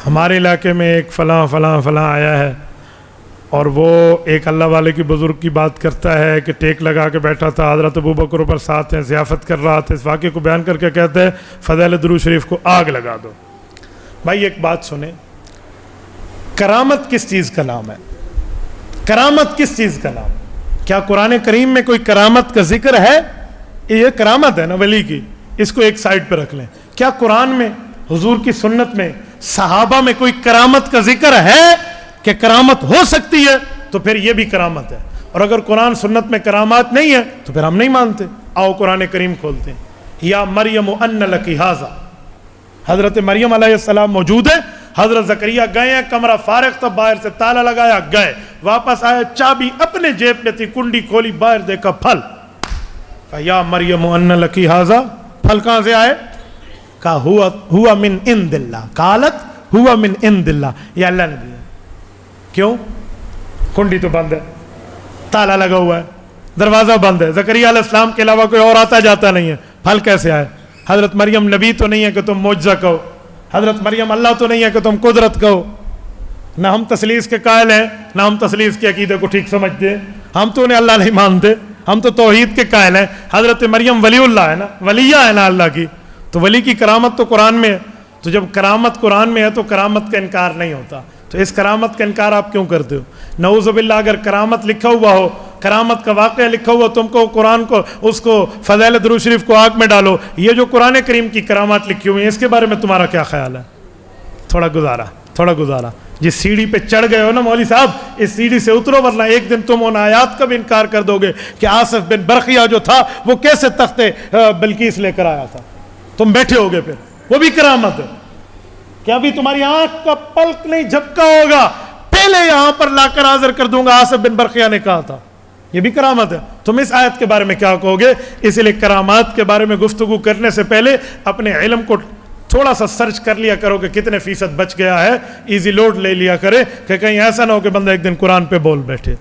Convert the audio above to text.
ہمارے علاقے میں ایک فلاں فلاں فلاں آیا ہے اور وہ ایک اللہ والے کی بزرگ کی بات کرتا ہے کہ ٹیک لگا کے بیٹھا تھا، حضرت ابوبکر اوپر ساتھ ہیں، ضیافت کر رہا تھا، اس واقعے کو بیان کر کے کہتے ہیں فضائل درود شریف کو آگ لگا دو۔ بھائی ایک بات سنیں، کرامت کس چیز کا نام ہے؟ کرامت کس چیز کا نام ہے؟ کیا قرآن کریم میں کوئی کرامت کا ذکر ہے؟ یہ کرامت ہے نا ولی کی، اس کو ایک سائڈ پہ رکھ لیں۔ کیا قرآن میں، حضور کی سنت میں، صحابہ میں کوئی کرامت کا ذکر ہے کہ کرامت ہو سکتی ہے؟ تو پھر یہ بھی کرامت ہے۔ اور اگر قرآن سنت میں کرامات نہیں ہے تو پھر ہم نہیں مانتے۔ آؤ قرآن کریم کھولتے ہیں۔ یا مریم ان لکی ھذا، حضرت مریم علیہ السلام موجود ہے، حضرت زکریا گئے ہیں، کمرہ فارغ تھا، باہر سے تالا لگایا، گئے، واپس آئے، چابی اپنے جیب میں تھی، کنڈی کھولی، باہر دیکھا پھل، کہا یا مریم ان لکی ھذا، پھل کہاں سے آئے؟ کہا ہوا من عند اللہ، قالت ہوا من عند اللہ، یہ اللہ نے دیا۔ کیوں؟ کنڈی تو بند ہے، تالا لگا ہوا ہے، دروازہ بند ہے، زکریا علیہ السلام کے علاوہ کوئی اور آتا جاتا نہیں ہے، پھل کیسے آئے؟ حضرت مریم نبی تو نہیں ہے کہ تم معجزہ کہو، حضرت مریم اللہ تو نہیں ہے کہ تم قدرت کہو۔ نہ ہم تثلیث کے قائل ہیں، نہ ہم تثلیث کے عقیدے کو ٹھیک سمجھتے ہیں، ہم تو انہیں اللہ نہیں مانتے، ہم تو توحید کے قائل ہیں۔ حضرت مریم ولی اللہ ہے نا، ولیہ ہے نا اللہ کی، تو ولی کی کرامت تو قرآن میں ہے۔ تو جب کرامت قرآن میں ہے تو کرامت کا انکار نہیں ہوتا، تو اس کرامت کا انکار آپ کیوں کرتے ہو؟ نعوذ باللہ اگر کرامت لکھا ہوا ہو، کرامت کا واقعہ لکھا ہوا، تم کو قرآن کو، اس کو فضائل درود شریف کو آگ میں ڈالو، یہ جو قرآن کریم کی کرامات لکھی ہوئی ہیں اس کے بارے میں تمہارا کیا خیال ہے؟ تھوڑا گزارا جس سیڑھی پہ چڑھ گئے ہو نا مولوی صاحب، اس سیڑھی سے اترو، ورنہ ایک دن تم ان آیات کا بھی انکار کر دو گے کہ آصف بن برقیہ جو تھا وہ کیسے تخت بلقیس لے کر آیا تھا، تم بیٹھے ہوگے پھر، وہ بھی کرامت ہے کہ ابھی تمہاری آنکھ کا پلک نہیں جھپکا ہوگا، پہلے یہاں پر لا کر حاضر کر دوں گا، آصف بن برقیہ نے کہا تھا، یہ بھی کرامت ہے۔ تم اس آیت کے بارے میں کیا کہو گے؟ اس لیے کرامات کے بارے میں گفتگو کرنے سے پہلے اپنے علم کو تھوڑا سا سرچ کر لیا کرو کہ کتنے فیصد بچ گیا ہے، ایزی لوڈ لے لیا کرے کہ کہیں ایسا نہ ہو کہ بندہ ایک دن قرآن پہ بول بیٹھے۔